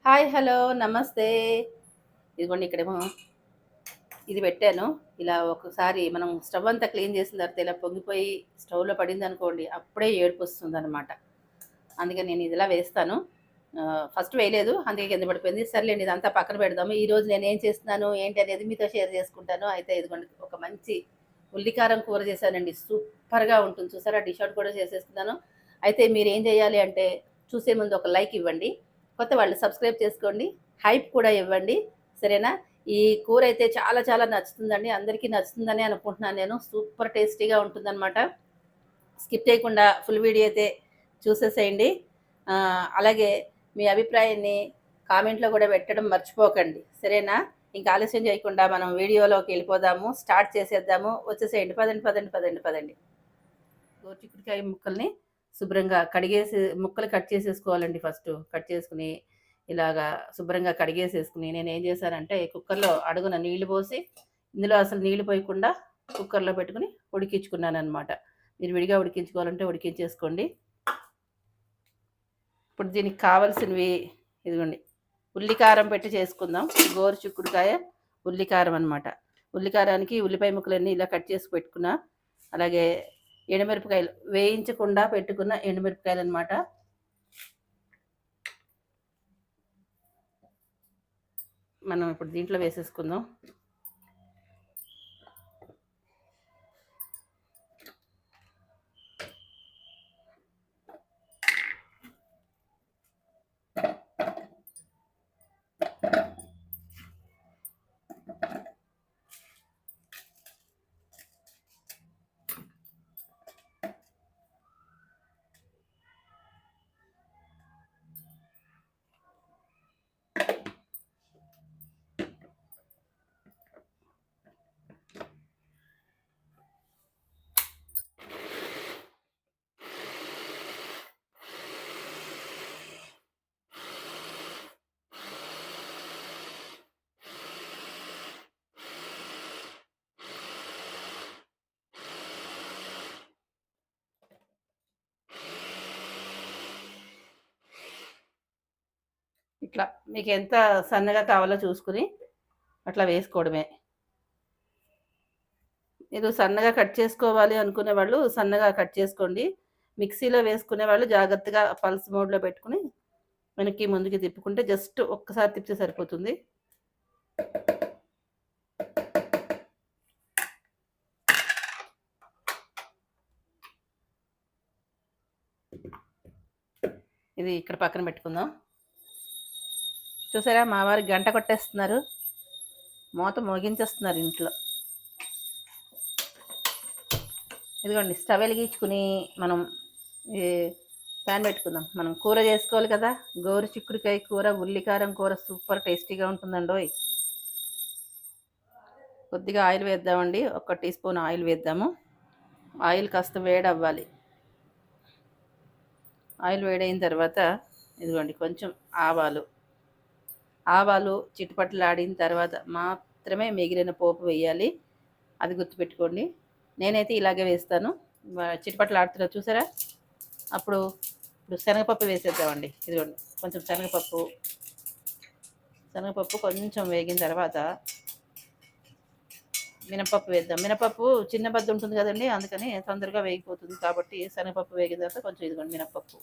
Hi, hello, నమస్తే. ఇదిగోండి ఇక్కడేమో ఇది పెట్టాను. ఇలా ఒకసారి మనం స్టవ్ అంతా క్లీన్ చేసిన తర్వాత ఇలా పొంగిపోయి స్టవ్‌లో పడిందనుకోండి, అప్పుడే ఏడుపొస్తుందనమాట. అందుకని నేను ఇదిలా వేస్తాను. ఫస్ట్ వేయలేదు. అందుకే కింద పడిపోయింది. సర్లేండి ఇదంతా పక్కన పెడదాము. ఈరోజు నేనేం చేస్తున్నాను, ఏంటి అనేది మీతో షేర్ చేసుకుంటాను. అయితే ఇదిగోండి ఒక మంచి ఉల్లికారం కూర చేశానండి. సూపర్‌గా ఉంటుంది. చూసారా డిష్ అవుట్ కూడా చేసేస్తున్నాను. అయితే మీరేం చేయాలి అంటే చూసే ముందు ఒక లైక్ ఇవ్వండి. కొత్త వాళ్ళు సబ్స్క్రైబ్ చేసుకోండి. హైప్ కూడా ఇవ్వండి. సరేనా? ఈ కూర అయితే చాలా చాలా నచ్చుతుందండి. అందరికీ నచ్చుతుందనే అనుకుంటున్నాను నేను. సూపర్ టేస్టీగా ఉంటుందనమాట. స్కిప్ చేయకుండా ఫుల్ వీడియో అయితే చూసేసేయండి. అలాగే మీ అభిప్రాయాన్ని కామెంట్‌లో కూడా పెట్టడం మర్చిపోకండి. సరేనా? ఇంక ఆలస్యం చేయకుండా మనం వీడియోలోకి వెళ్ళిపోదాము. స్టార్ట్ చేసేద్దాము. వచ్చేసేయండి. పదండి, పదండి, పదండి, పదండి. గోరుచిక్కుడుకాయ ముక్కల్ని శుభ్రంగా కడిగేసి ముక్కలు కట్ చేసేసుకోవాలండి ఫస్ట్. కట్ చేసుకొని ఇలాగా శుభ్రంగా కడిగేసేసుకుని నేనేం చేశానంటే కుక్కర్‌లో అడుగున నీళ్లు పోసి, ఇందులో అసలు నీళ్లు పోయకుండా కుక్కర్‌లో పెట్టుకొని ఉడికించుకున్నాననమాట. మీరు విడిగా ఉడికించుకోవాలంటే ఉడికించేసుకోండి. ఇప్పుడు దీనికి కావాల్సినవి ఇదిగోండి. ఉల్లికారం పెట్టి చేసుకుందాం. గోరుచిక్కుడుకాయ ఉల్లికారం అనమాట. ఉల్లికారానికి ఉల్లిపాయ ముక్కలన్నీ ఇలా కట్ చేసి పెట్టుకున్నా. అలాగే ఎండుమిరపకాయలు వేయించకుండా పెట్టుకున్న ఎండుమిరపకాయలు అనమాట. మనం ఇప్పుడు దీంట్లో వేసేసుకుందాం. ఇట్లా మీకు ఎంత సన్నగా కావాలో చూసుకుని అట్లా వేసుకోవడమే. మీరు సన్నగా కట్ చేసుకోవాలి అనుకునే వాళ్ళు సన్నగా కట్ చేసుకోండి. మిక్సీలో వేసుకునే వాళ్ళు జాగ్రత్తగా పల్స్ మోడ్‌లో పెట్టుకుని వెనక్కి ముందుకి తిప్పుకుంటే జస్ట్ ఒక్కసారి తిప్పితే సరిపోతుంది. ఇది ఇక్కడ పక్కన పెట్టుకుందాం. చూసారా మా వారు గంట కొట్టేస్తున్నారు. మూత మోగించేస్తున్నారు ఇంట్లో. ఇదిగోండి స్టవ్ వెలిగించుకుని మనం ఈ ప్యాన్ పెట్టుకుందాం. మనం కూర చేసుకోవాలి కదా. గోరుచిక్కుడుకాయ కూర, ఉల్లికారం కూర సూపర్ టేస్టీగా ఉంటుందండోయ్. కొద్దిగా ఆయిల్ వేద్దామండి. 1 టీ స్పూన్ ఆయిల్ వేద్దాము. ఆయిల్ కాస్త వేడవ్వాలి. ఆయిల్ వేడైన తర్వాత ఇదిగోండి కొంచెం ఆవాలు చిటపటలాడిన తర్వాత మాత్రమే మిగిలిన పోపు వేయాలి. అది గుర్తుపెట్టుకోండి. నేనైతే ఇలాగే వేస్తాను. చిటపటలాడుతున్నా చూసారా? ఇప్పుడు శనగపప్పు వేసేద్దామండి. ఇదిగోండి కొంచెం శనగపప్పు కొంచెం వేగిన తర్వాత మినపప్పు వేద్దాం. మినపప్పు చిన్న బద్ద ఉంటుంది కదండి, అందుకని తొందరగా వేగిపోతుంది. కాబట్టి శనగపప్పు వేగిన తర్వాత కొంచెం ఇదిగోండి మినపప్పు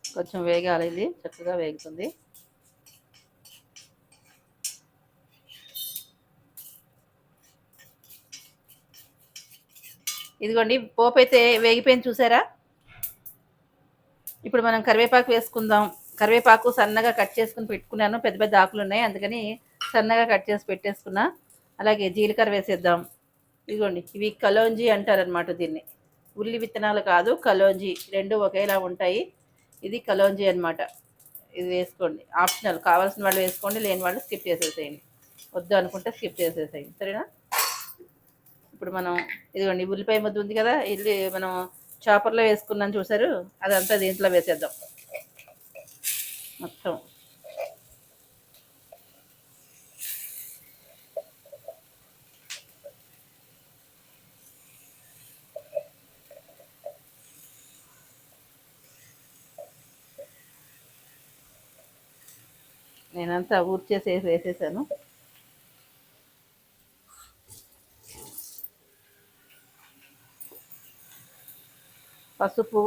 కొంచెం వేగాలి. ఇది చక్కగా వేగుతుంది. ఇదిగోండి పోపు అయితే వేగిపోయింది చూసారా? ఇప్పుడు మనం కరివేపాకు వేసుకుందాం. కరివేపాకు సన్నగా కట్ చేసుకుని పెట్టుకున్నాను. పెద్ద పెద్ద ఆకులు ఉన్నాయి, అందుకని సన్నగా కట్ చేసి పెట్టేసుకున్నా. అలాగే జీలకర్ర వేసేద్దాం. ఇదిగోండి ఇవి కలోంజీ అంటారనమాట దీన్ని. ఉల్లి విత్తనాలు కాదు, కలోంజీ. రెండు ఒకేలా ఉంటాయి. ఇది కలోంజీ అనమాట. ఇది వేసుకోండి. ఆప్షనల్. కావాల్సిన వాళ్ళు వేసుకోండి, లేని వాళ్ళు స్కిప్ చేసేసేయండి. వద్దు అనుకుంటే స్కిప్ చేసేసేయండి. సరేనా? ఇప్పుడు మనం ఇదిగోండి ఉల్లిపాయ ముద్ద ఉంది కదా, ఇది మనం చాపర్లో వేసుకున్నాను చూసారు, అదంతా దీంట్లో వేసేద్దాం మొత్తం. నేనంతా ఊర్చేసి వేసేసాను. పసుపు,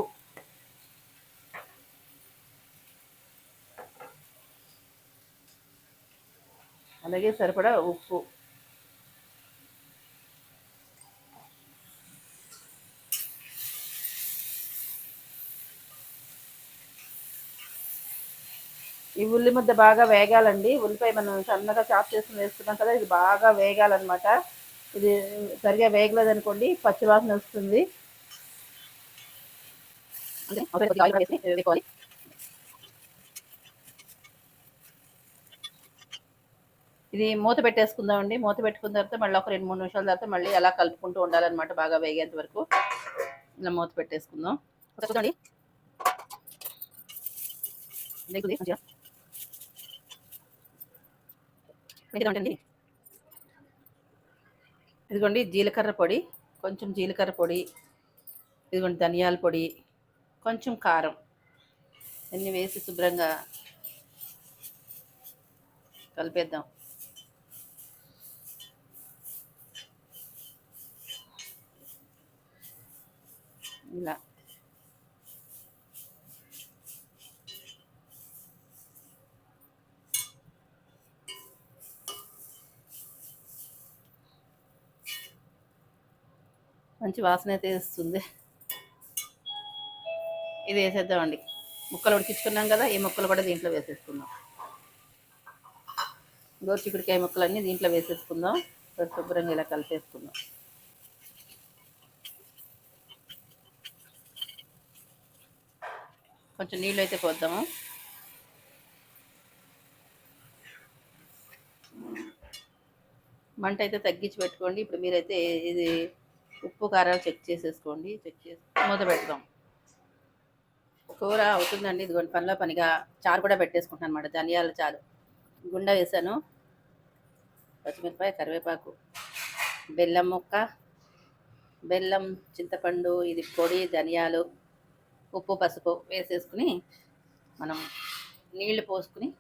అలాగే సరిపడా ఉప్పు. ఈ ఉల్లి ముద్ద బాగా వేగాలండి. ఉల్లిపాయ మనం సన్నగా చాప్ చేసుకుని వేసుకున్నాం కదా, ఇది బాగా వేగాలన్నమాట. ఇది సరిగా వేగలేదు అనుకోండి, పచ్చివాసన వస్తుంది. ఇది మూత పెట్టేసుకుందామండి. మూత పెట్టుకున్న తర్వాత మళ్ళీ ఒక 2-3 నిమిషాల తర్వాత మళ్ళీ అలా కలుపుకుంటూ ఉండాలన్నమాట, బాగా వేగేంత వరకు. ఇలా మూత పెట్టేసుకుందాం. చూడండి, ఇదిగోండి జీలకర్ర పొడి, కొంచెం జీలకర్ర పొడి, ఇదిగోండి ధనియాల పొడి, కొంచెం కారం, అన్నీ వేసి శుభ్రంగా కలిపేద్దాం. ఇలా మంచి వాసన అయితే వస్తుంది. ఇది వేసేద్దామండి. ముక్కలు ఉడికించుకున్నాం కదా, ఈ ముక్కలు కూడా దీంట్లో వేసేసుకుందాం. గోరుచిక్కుడుకాయ ముక్కలన్నీ దీంట్లో వేసేసుకుందాం. శుభ్రంగా ఇలా కలిపేసుకుందాం. కొంచెం నీళ్ళు అయితే పోద్దాము. మంట అయితే తగ్గించి పెట్టుకోండి. ఇప్పుడు మీరైతే ఇది ఉప్పు కారాలు చెక్ చేసేసుకోండి. చెక్ చేసి మూత పెడదాం. కూర అవుతుందండి. ఇదిగోండి పనిలో పనిగా చారు కూడా పెట్టేసుకుంటాను అనమాట. ధనియాల చారు గుండె వేసాను, పచ్చిమిరపకాయ, కరివేపాకు, బెల్లం ముక్క, బెల్లం, చింతపండు, ఇది పొడి, ధనియాలు, ఉప్పు, పసుపు వేసేసుకుని మనం నీళ్లు పోసుకుని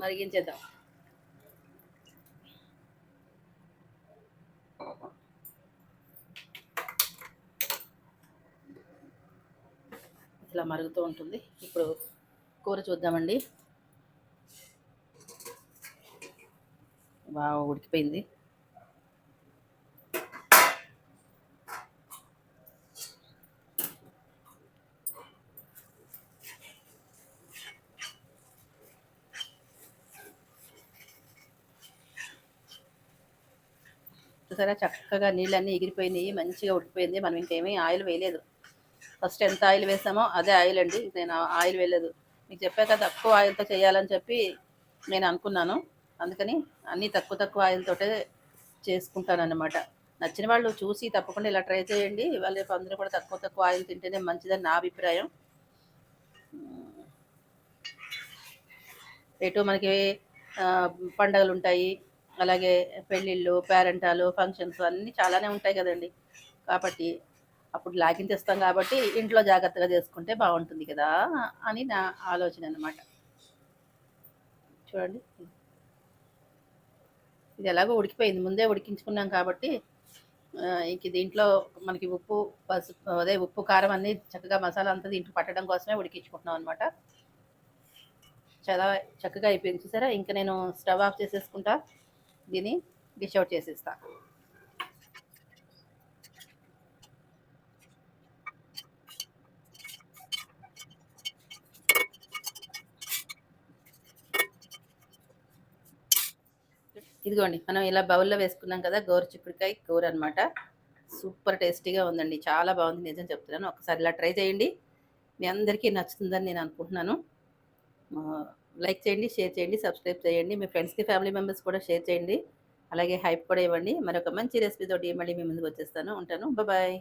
మరిగించేద్దాం. ఇలా మరుగుతూ ఉంటుంది. ఇప్పుడు కూర చూద్దామండి. బాగా ఉడికిపోయింది. చూసారా, చక్కగా నీళ్ళన్నీ ఎగిరిపోయినాయి, మంచిగా ఉడికిపోయింది. మనం ఇంకేమీ ఆయిల్ వేయలేదు. ఫస్ట్ ఎంత ఆయిల్ వేసామో అదే ఆయిల్ అండి. నేను ఆయిల్ వేయలేదు. మీకు చెప్పాక తక్కువ ఆయిల్తో చేయాలని చెప్పి నేను అనుకున్నాను. అందుకని అన్నీ తక్కువ ఆయిల్తోటే చేసుకుంటాను అన్నమాట. నచ్చిన వాళ్ళు చూసి తప్పకుండా ఇలా ట్రై చేయండి. ఇవాళ రేపు అందరూ కూడా తక్కువ ఆయిల్ తింటేనే మంచిదని నా అభిప్రాయం. ఎటు మనకి పండగలు ఉంటాయి, అలాగే పెళ్ళిళ్ళు, పేరెంటాలు, ఫంక్షన్స్ అన్నీ చాలానే ఉంటాయి కదండి. కాబట్టి అప్పుడు లాగించేస్తాం కాబట్టి ఇంట్లో జాగ్రత్తగా చేసుకుంటే బాగుంటుంది కదా అని నా ఆలోచన అన్నమాట. చూడండి, ఇది ఎలాగో ఉడికిపోయింది, ముందే ఉడికించుకున్నాం కాబట్టి ఇంక దీంట్లో మనకి ఉప్పు, పసుపు, అదే ఉప్పు, కారం అన్నీ చక్కగా మసాలా అంతా దీంట్లో పట్టడం కోసమే ఉడికించుకుంటున్నాం అనమాట. చాలా చక్కగా అయిపోయింది. చూసారా, ఇంకా నేను స్టవ్ ఆఫ్ చేసేసుకుంటా, దీన్ని డిష్ అవుట్ చేసేస్తా. ఇదిగోండి, మనం ఇలా బౌల్లో వేసుకున్నాం కదా, గోరుచిక్కుడుకాయ కూర అనమాట. సూపర్ టేస్టీగా ఉందండి, చాలా బాగుంది, నిజం చెప్తున్నాను. ఒకసారి ఇలా ట్రై చేయండి, మీ అందరికీ నచ్చుతుందని నేను అనుకుంటున్నాను. లైక్ చేయండి, షేర్ చేయండి, సబ్స్క్రైబ్ చేయండి, మీ ఫ్రెండ్స్కి, ఫ్యామిలీ మెంబర్స్ కూడా షేర్ చేయండి. అలాగే హైప్ కూడా ఇవ్వండి. మరొక మంచి రెసిపీ తోటి మళ్ళీ మీ ముందుకు వచ్చేస్తాను. ఉంటాను. బాయ్.